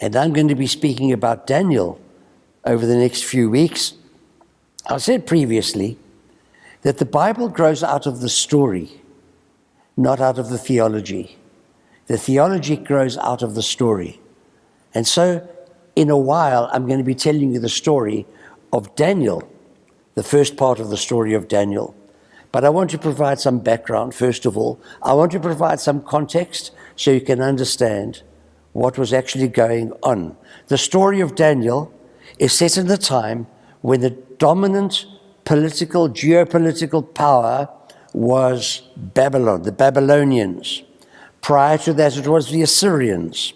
And I'm going to be speaking about Daniel over the next few weeks. I said previously that the Bible grows out of the story, not out of the theology. The theology grows out of the story. And so, in a while, I'm going to be telling you the story of Daniel, the first part of the story of Daniel. But I want to provide some background, first of all. I want to provide some context so you can understand what was actually going on. The story of Daniel is set in the time when the dominant geopolitical power was Babylon, the Babylonians. Prior to that, it was the Assyrians.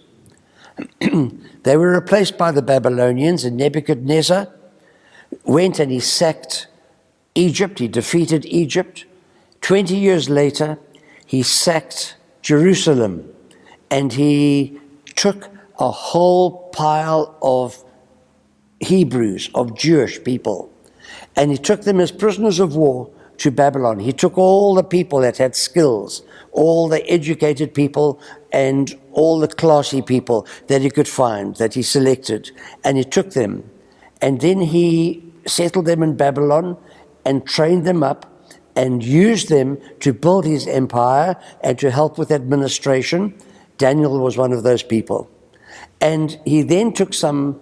They were replaced by the Babylonians, and Nebuchadnezzar went and he sacked Egypt. He defeated Egypt. 20 years later, he sacked Jerusalem, and he took a whole pile of Hebrews, of Jewish people, and he took them as prisoners of war to Babylon. He took all the people that had skills, all the educated people, and all the classy people that he could find, that he selected, and he took them. And then he settled them in Babylon and trained them up and used them to build his empire and to help with administration. Daniel was one of those people. And he then took some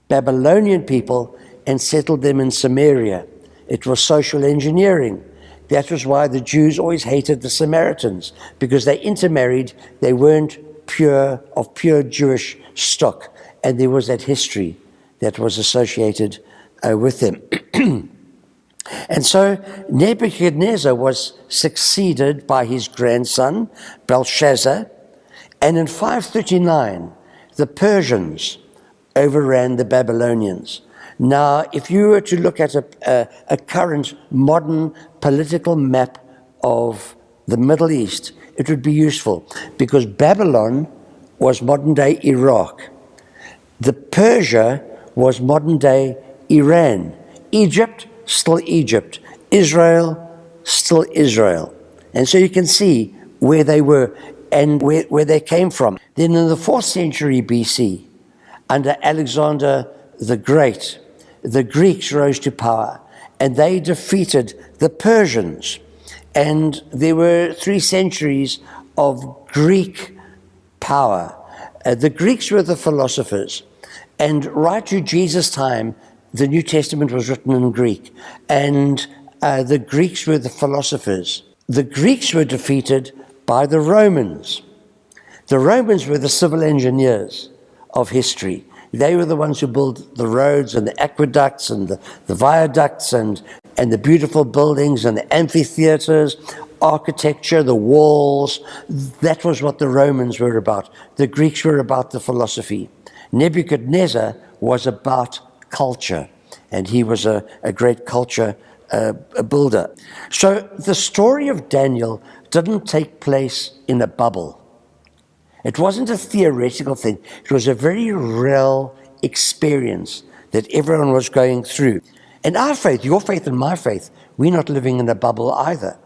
Babylonian people and settled them in Samaria. It was social engineering. That was why the Jews always hated the Samaritans, because they intermarried. They weren't of pure Jewish stock, and there was that history that was associated with them. And so Nebuchadnezzar was succeeded by his grandson, Belshazzar, and in 539, the Persians overran the Babylonians. Now, if you were to look at a current modern political map of the Middle East, it would be useful, because Babylon was modern-day Iraq. The Persia was modern-day Iran. Egypt, still Egypt. Israel, still Israel. And so you can see where they were and where they came from. Then in the 4th century BC, under Alexander the Great, the Greeks rose to power, and they defeated the Persians. And there were 3 centuries of Greek power. The Greeks were the philosophers. And right to Jesus' time, the New Testament was written in Greek. And the Greeks were the philosophers. The Greeks were defeated by the Romans. The Romans were the civil engineers of history. They were the ones who built the roads and the aqueducts and the viaducts and the beautiful buildings and the amphitheaters, architecture, the walls. That was what the Romans were about. The Greeks were about the philosophy. Nebuchadnezzar was about culture, and he was a great culture builder. So the story of Daniel didn't take place in a bubble. It wasn't a theoretical thing. It was a very real experience that everyone was going through. And our faith, your faith and my faith, we're not living in a bubble either.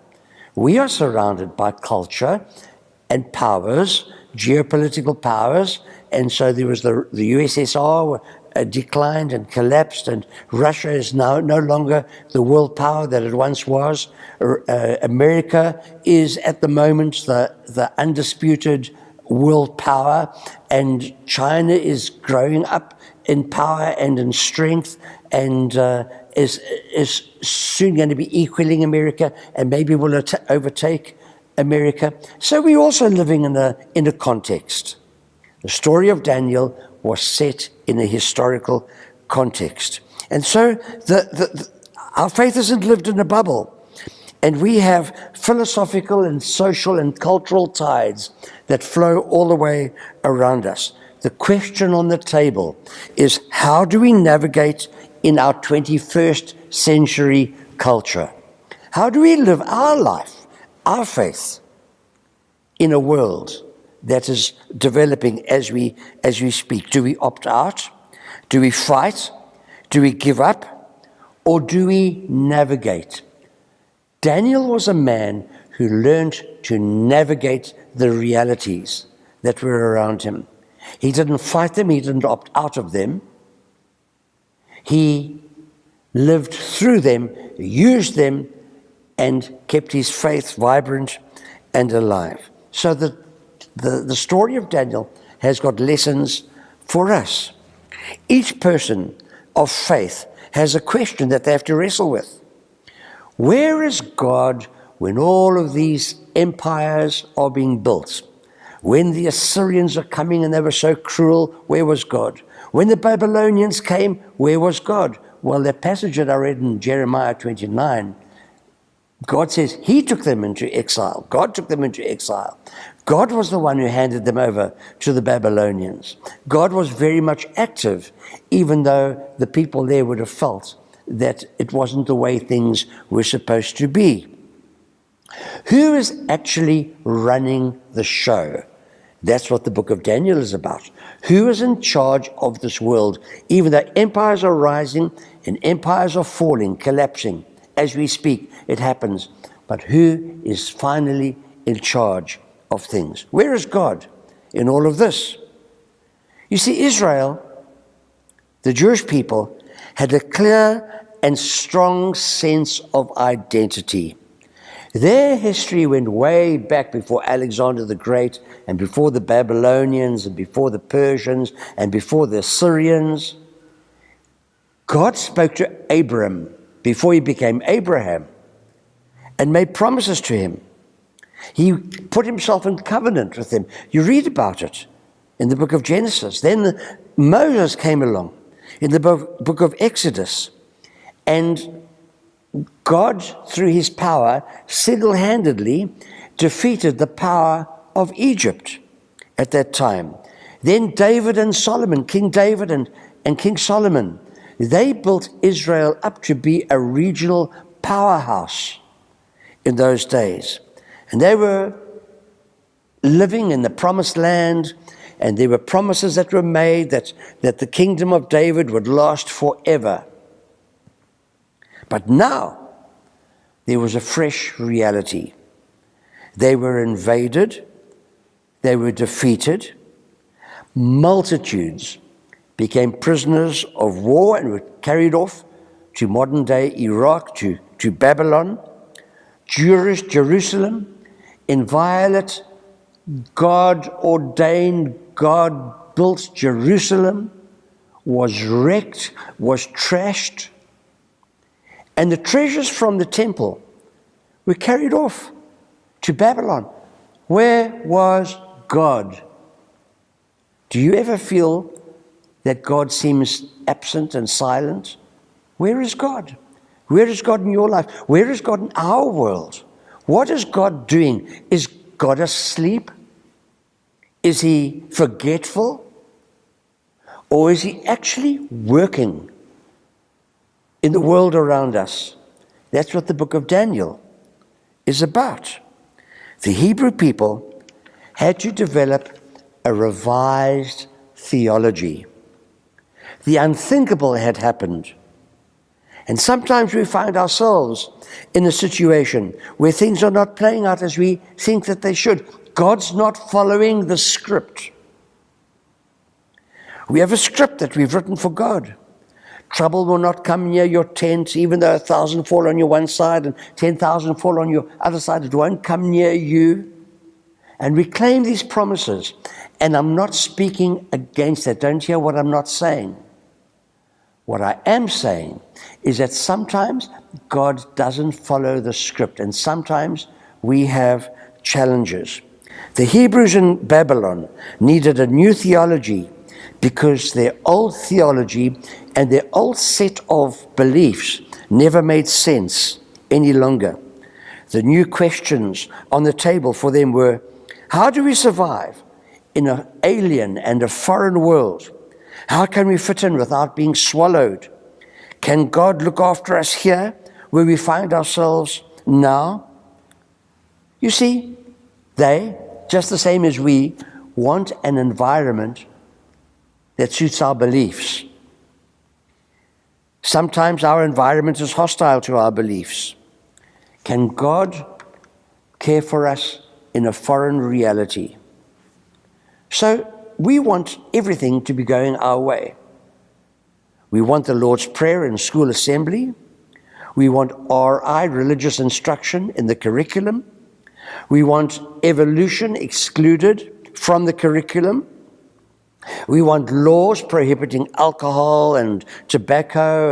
We are surrounded by culture and powers, geopolitical powers. And so there was the USSR declined and collapsed, and Russia is now no longer the world power that it once was. America is at the moment the undisputed world power, and China is growing up in power and in strength, and is soon going to be equaling America, and maybe will overtake America. So we're also living in a context. The story of Daniel was set in a historical context. And so our faith isn't lived in a bubble. And we have philosophical and social and cultural tides that flow all the way around us. The question on the table is, how do we navigate in our 21st century culture? How do we live our life, our faith, in a world that is developing as we speak? Do we opt out? Do we fight? Do we give up? Or do we navigate? Daniel was a man who learned to navigate the realities that were around him. He didn't fight them. He didn't opt out of them. He lived through them, used them, and kept his faith vibrant and alive. So the story of Daniel has got lessons for us. Each person of faith has a question that they have to wrestle with. Where is God when all of these empires are being built? When the Assyrians are coming and they were so cruel, where was God? When the Babylonians came, where was God? Well, that passage that I read in Jeremiah 29, God says he took them into exile. God took them into exile. God was the one who handed them over to the Babylonians. God was very much active, even though the people there would have felt that it wasn't the way things were supposed to be. Who is actually running the show? That's what the book of Daniel is about. Who is in charge of this world? Even though empires are rising and empires are falling, collapsing, as we speak, it happens. But who is finally in charge of things? Where is God in all of this? You see, Israel, the Jewish people, had a clear and strong sense of identity. Their history went way back before Alexander the Great and before the Babylonians and before the Persians and before the Assyrians. God spoke to Abram before he became Abraham and made promises to him. He put himself in covenant with him. You read about it in the book of Genesis. Then Moses came along in the book of Exodus, and God, through his power, single-handedly defeated the power of Egypt at that time. Then David and Solomon, King David and King Solomon, they built Israel up to be a regional powerhouse in those days. And they were living in the promised land, and there were promises that were made that the kingdom of David would last forever. But now, there was a fresh reality. They were invaded, they were defeated, multitudes became prisoners of war and were carried off to modern-day Iraq, to Babylon. Jerusalem, inviolate, God-ordained, God-built Jerusalem, was wrecked, was trashed, and the treasures from the temple were carried off to Babylon. Where was God? Do you ever feel that God seems absent and silent? Where is God? Where is God in your life? Where is God in our world? What is God doing? Is God asleep? Is he forgetful? Or is he actually working in the world around us? That's what the book of Daniel is about. The Hebrew people had to develop a revised theology. The unthinkable had happened. And sometimes we find ourselves in a situation where things are not playing out as we think that they should. God's not following the script. We have a script that we've written for God. Trouble will not come near your tent, even though 1,000 fall on your one side and 10,000 fall on your other side. It won't come near you. And we claim these promises. And I'm not speaking against that. Don't hear what I'm not saying. What I am saying is that sometimes God doesn't follow the script, and sometimes we have challenges. The Hebrews in Babylon needed a new theology because their old theology and their old set of beliefs never made sense any longer. The new questions on the table for them were, how do we survive in an alien and a foreign world? How can we fit in without being swallowed? Can God look after us here where we find ourselves now? You see, they, just the same as we, want an environment that suits our beliefs. Sometimes our environment is hostile to our beliefs. Can God care for us in a foreign reality? So we want everything to be going our way. We want the Lord's Prayer in school assembly. We want RI, religious instruction, in the curriculum. We want evolution excluded from the curriculum. We want laws prohibiting alcohol and tobacco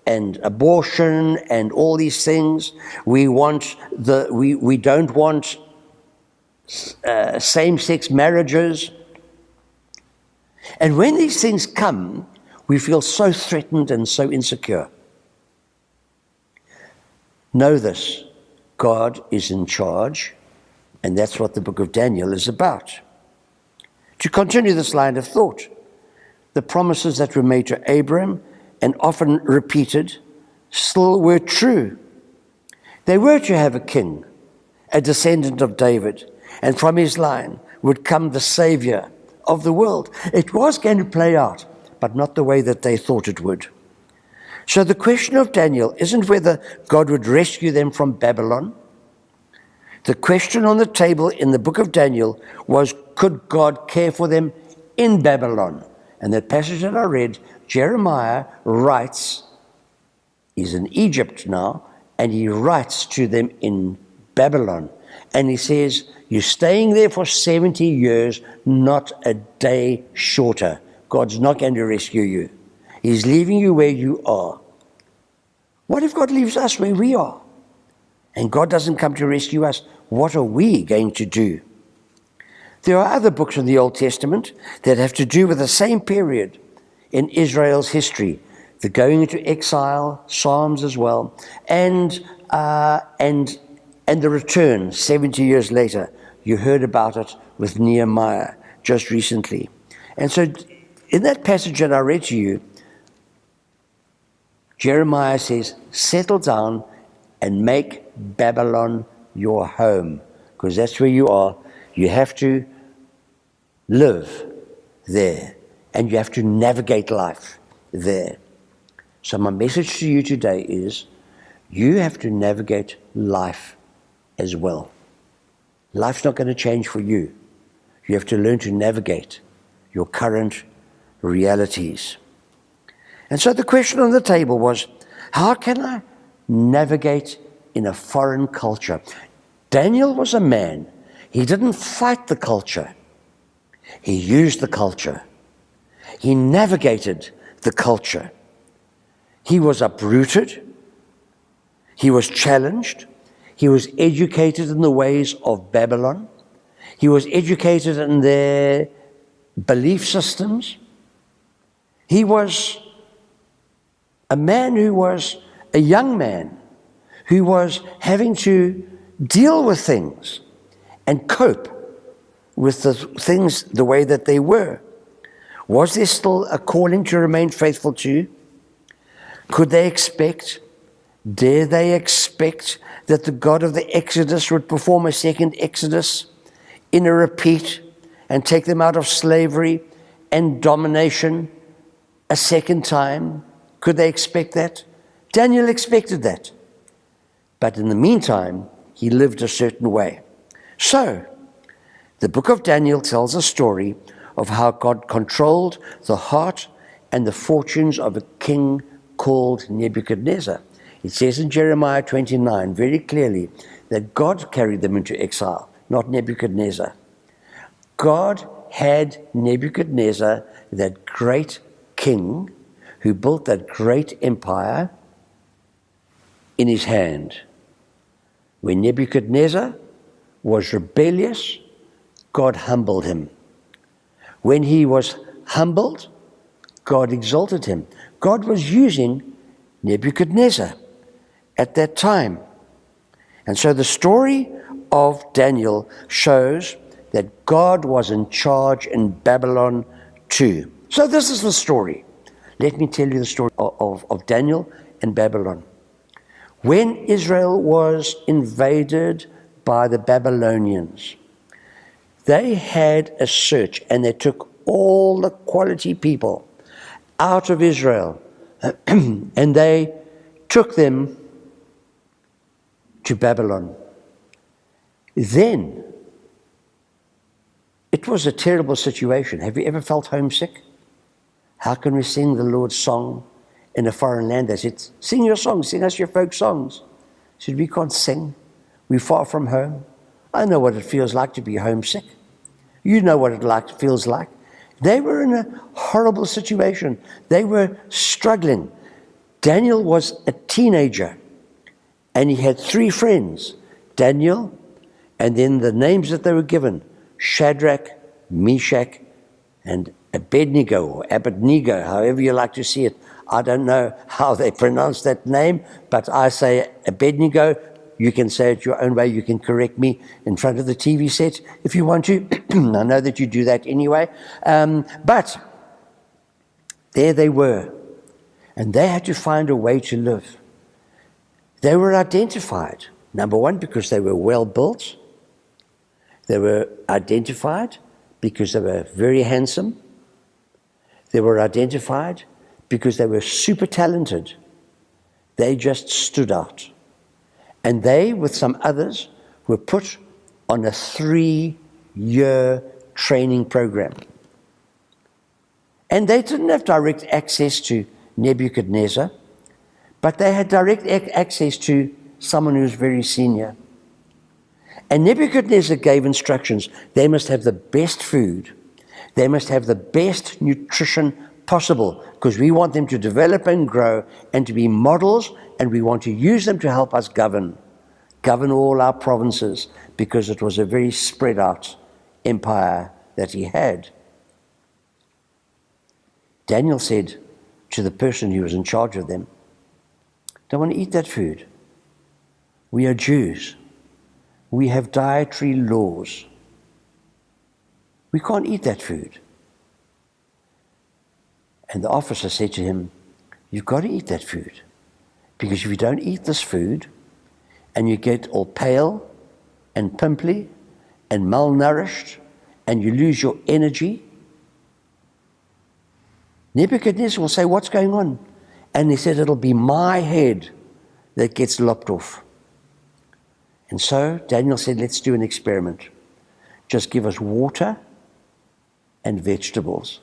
and abortion and all these things. We don't want same-sex marriages. And when these things come, we feel so threatened and so insecure. Know this, God is in charge, and that's what the book of Daniel is about. To continue this line of thought, the promises that were made to Abraham and often repeated still were true. They were to have a king, a descendant of David, and from his line would come the Savior of the world. It was going to play out, but not the way that they thought it would. So the question of Daniel isn't whether God would rescue them from Babylon. The question on the table in the book of Daniel was, could God care for them in Babylon? And that passage that I read, Jeremiah writes, he's in Egypt now, and he writes to them in Babylon. And he says, you're staying there for 70 years, not a day shorter. God's not going to rescue you. He's leaving you where you are. What if God leaves us where we are? And God doesn't come to rescue us. What are we going to do? There are other books in the Old Testament that have to do with the same period in Israel's history. The going into exile, Psalms as well, and the return 70 years later. You heard about it with Nehemiah just recently. And so in that passage that I read to you, Jeremiah says, settle down and make Babylon your home, because that's where you are. You have to live there, and you have to navigate life there. So my message to you today is, you have to navigate life as well. Life's not going to change for you. You have to learn to navigate your current realities. And so the question on the table was, how can I navigate in a foreign culture? Daniel was a man. He didn't fight the culture. He used the culture. He navigated the culture. He was uprooted. He was challenged. He was educated in the ways of Babylon. He was educated in their belief systems. He was a man who was a young man who was having to deal with things and cope with the things the way that they were. Was there still a calling to remain faithful to? Could they expect, dare they expect that the God of the Exodus would perform a second Exodus in a repeat and take them out of slavery and domination a second time? Could they expect that? Daniel expected that. But in the meantime, he lived a certain way. So, the book of Daniel tells a story of how God controlled the heart and the fortunes of a king called Nebuchadnezzar. It says in Jeremiah 29 very clearly that God carried them into exile, not Nebuchadnezzar. God had Nebuchadnezzar, that great king who built that great empire, in his hand. When Nebuchadnezzar was rebellious, God humbled him. When he was humbled, God exalted him. God was using Nebuchadnezzar at that time. And so the story of Daniel shows that God was in charge in Babylon too. So this is the story. Let me tell you the story of Daniel and Babylon. When Israel was invaded by the Babylonians, they had a search and they took all the quality people out of Israel and they took them to Babylon. Then It was a terrible situation. Have you ever felt homesick? How can we sing the Lord's song in a foreign land? They said, sing your songs, sing us your folk songs. I said, we can't sing. We're far from home. I know what it feels like to be homesick. You know what it feels like. They were in a horrible situation. They were struggling. Daniel was a teenager, and he had 3 friends. Daniel, and then the names that they were given, Shadrach, Meshach, and Abednego, however you like to see it. I don't know how they pronounce that name, but I say Abednego. You can say it your own way. You can correct me in front of the TV set if you want to. I know that you do that anyway. But there they were, and they had to find a way to live. They were identified, number one, because they were well built. They were identified because they were very handsome. They were identified because they were super talented. They just stood out. And they, with some others, were put on a 3-year training program. And they didn't have direct access to Nebuchadnezzar, but they had direct access to someone who was very senior. And Nebuchadnezzar gave instructions. They must have the best food. They must have the best nutrition possible, because we want them to develop and grow and to be models, and we want to use them to help us govern all our provinces, because it was a very spread out empire that he had. Daniel said to the person who was in charge of them, don't want to eat that food. We are Jews. We have dietary laws. We can't eat that food. And the officer said to him, you've got to eat that food, because if you don't eat this food and you get all pale and pimply and malnourished and you lose your energy, Nebuchadnezzar will say, what's going on? And he said, it'll be my head that gets lopped off. And so Daniel said, let's do an experiment. Just give us water and vegetables.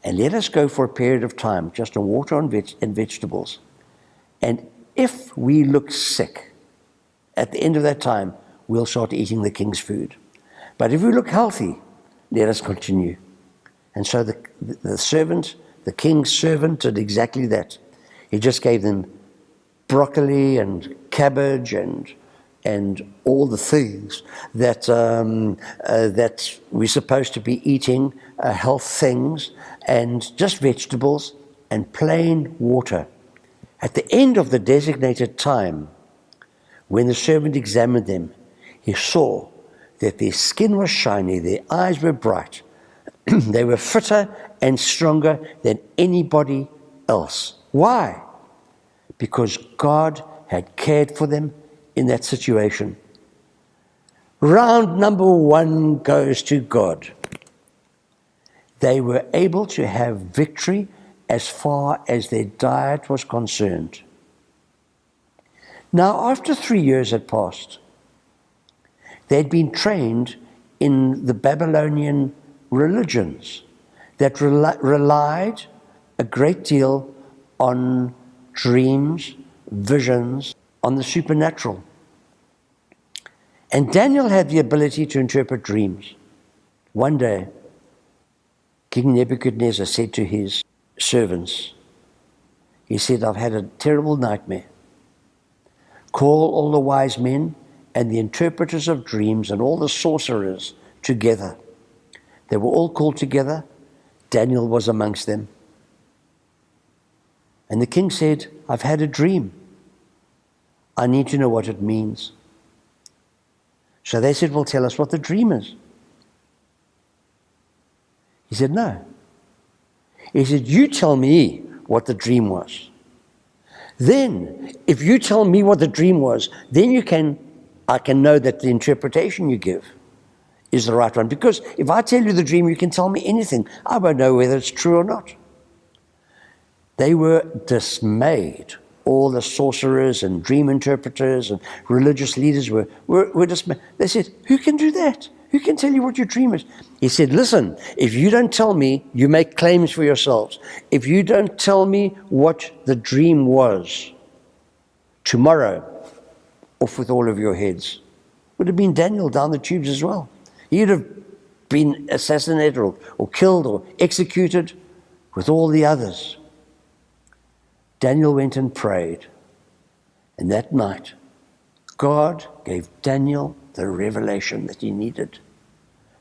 And let us go for a period of time, just on water and vegetables. And if we look sick, at the end of that time, we'll start eating the king's food. But if we look healthy, let us continue. And so the servant, the king's servant, did exactly that. He just gave them broccoli and cabbage and all the things that that we're supposed to be eating, health things, and just vegetables and plain water. At the end of the designated time, when the servant examined them, he saw that their skin was shiny, their eyes were bright, they were fitter and stronger than anybody else. Why? Because God had cared for them in that situation. Round number 1 goes to God. They were able to have victory as far as their diet was concerned. Now, after 3 years had passed, they'd been trained in the Babylonian religions that relied a great deal on dreams, visions, on the supernatural. And Daniel had the ability to interpret dreams. One day, King Nebuchadnezzar said to his servants, he said, I've had a terrible nightmare. Call all the wise men and the interpreters of dreams and all the sorcerers together. They were all called together. Daniel was amongst them. And the king said, I've had a dream. I need to know what it means. So they said, well, tell us what the dream is. He said, no. He said, you tell me what the dream was. Then, if you tell me what the dream was, then I can know that the interpretation you give is the right one. Because if I tell you the dream, you can tell me anything. I won't know whether it's true or not. They were dismayed. All the sorcerers and dream interpreters and religious leaders were dismayed. They said, who can do that? Who can tell you what your dream is? He said, listen, if you don't tell me, you make claims for yourselves. If you don't tell me what the dream was, tomorrow, off with all of your heads. Would have been Daniel down the tubes as well. He'd have been assassinated or killed or executed with all the others. Daniel went and prayed. And that night, God gave Daniel the revelation that he needed.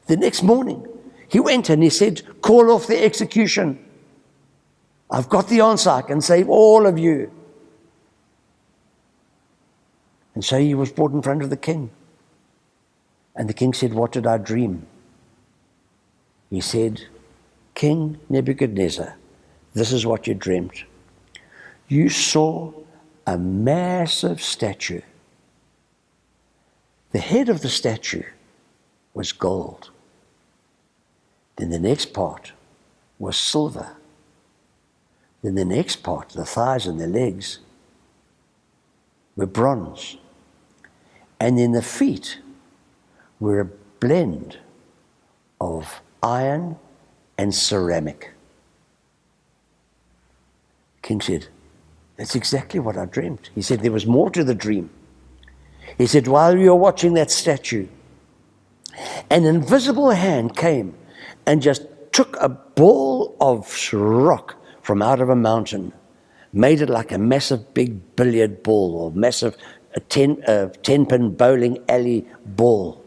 The next morning, he went and he said, call off the execution. I've got the answer. I can save all of you. And so he was brought in front of the king. And the king said, what did I dream? He said, King Nebuchadnezzar, this is what you dreamt. You saw a massive statue. The head of the statue was gold. Then the next part was silver. Then the next part, the thighs and the legs, were bronze. And then the feet were a blend of iron and ceramic. King said, that's exactly what I dreamt. He said, there was more to the dream. He said, while you were watching that statue, an invisible hand came and just took a ball of rock from out of a mountain, made it like a massive big billiard ball or massive 10-pin bowling alley ball.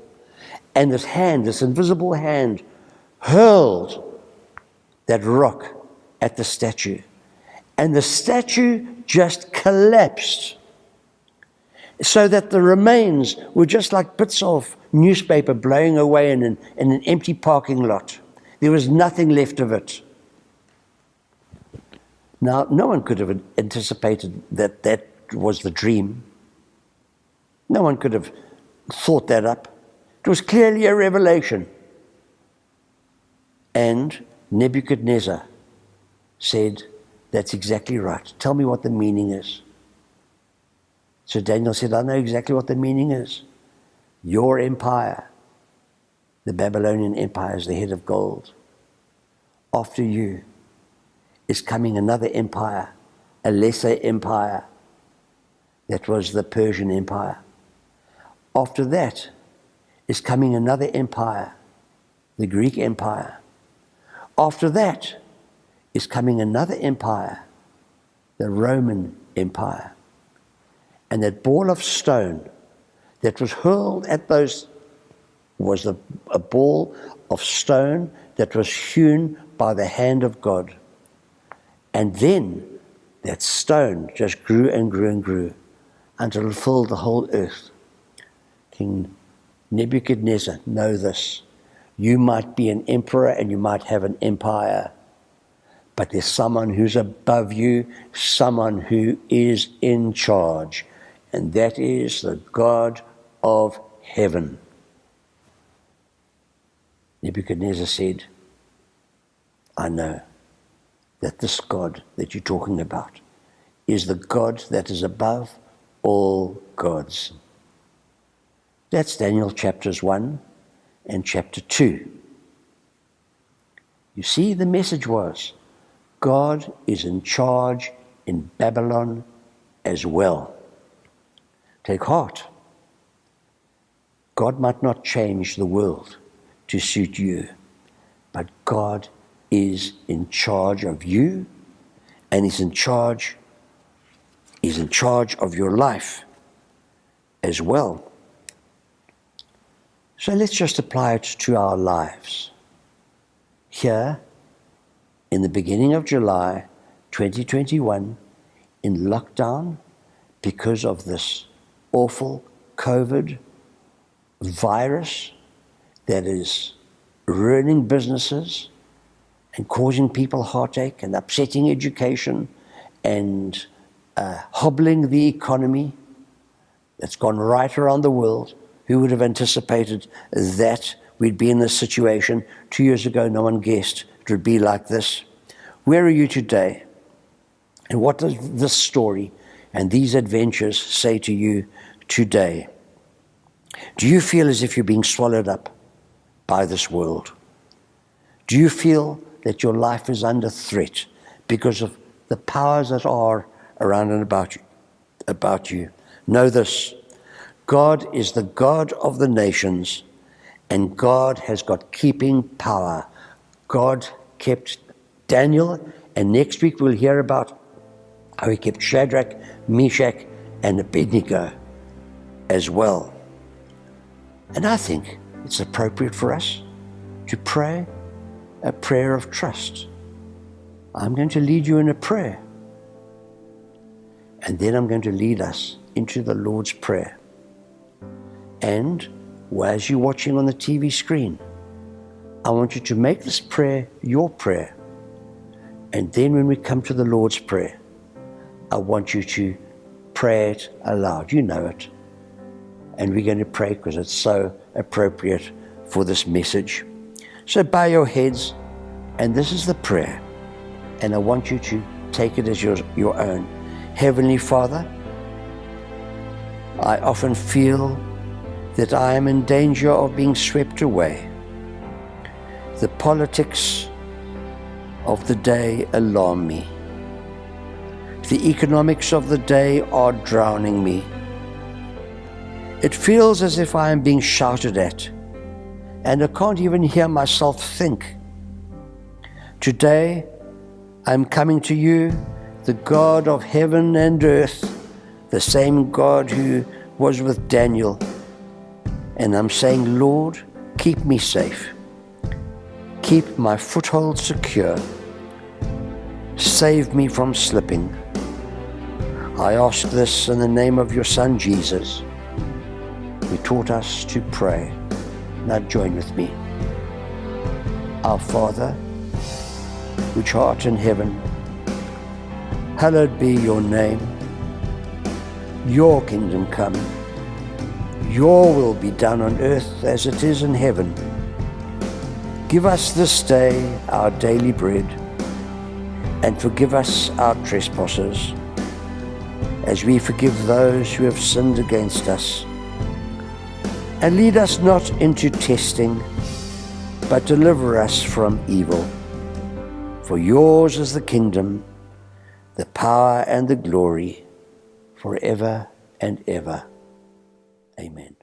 And this hand, this invisible hand, hurled that rock at the statue. And the statue just collapsed, so that the remains were just like bits of newspaper blowing away in an empty parking lot. There was nothing left of it. Now, no one could have anticipated that that was the dream. No one could have thought that up. It was clearly a revelation. And Nebuchadnezzar said, that's exactly right. Tell me what the meaning is. So Daniel said, I know exactly what the meaning is. Your empire, the Babylonian Empire, is the head of gold. After you is coming another empire, a lesser empire. That was the Persian Empire. After that is coming another empire, the Greek Empire. After that is coming another empire, the Roman Empire. And that ball of stone that was hurled at those was a ball of stone that was hewn by the hand of God. And then that stone just grew and grew and grew until it filled the whole earth. King Nebuchadnezzar, know this. You might be an emperor and you might have an empire, but there's someone who's above you, someone who is in charge, and that is the God of heaven. Nebuchadnezzar said, I know that this God that you're talking about is the God that is above all gods. That's Daniel chapters 1 and chapter 2. You see, the message was, God is in charge in Babylon as well. Take heart. God might not change the world to suit you, but God is in charge of you, and He's in charge of your life as well. So let's just apply it to our lives. Here, in the beginning of July 2021, in lockdown, because of this awful COVID virus that is ruining businesses and causing people heartache and upsetting education and hobbling the economy that's gone right around the world. Who would have anticipated that we'd be in this situation? 2 years ago, no one guessed it would be like this. Where are you today? And what does this story and these adventures say to you today? Do you feel as if you're being swallowed up by this world? Do you feel that your life is under threat because of the powers that are around and about you? Know this: God is the God of the nations, and God has got keeping power. God kept Daniel, and next week we'll hear about how he kept Shadrach, Meshach, and Abednego as well. And I think it's appropriate for us to pray a prayer of trust. I'm going to lead you in a prayer, and then I'm going to lead us into the Lord's Prayer. And as you're watching on the TV screen, I want you to make this prayer your prayer. And then when we come to the Lord's Prayer, I want you to pray it aloud. You know it. And we're going to pray because it's so appropriate for this message. So bow your heads, and this is the prayer. And I want you to take it as your own. Heavenly Father, I often feel that I am in danger of being swept away. The politics of the day alarm me. The economics of the day are drowning me. It feels as if I am being shouted at, and I can't even hear myself think. Today, I'm coming to you, the God of heaven and earth, the same God who was with Daniel. And I'm saying, Lord, keep me safe. Keep my foothold secure. Save me from slipping. I ask this in the name of your Son, Jesus, who taught us to pray. Now join with me. Our Father, which art in heaven, hallowed be your name. Your kingdom come. Your will be done on earth as it is in heaven. Give us this day our daily bread, and forgive us our trespasses, as we forgive those who have sinned against us. And lead us not into testing, but deliver us from evil. For yours is the kingdom, the power and the glory, forever and ever. Amen.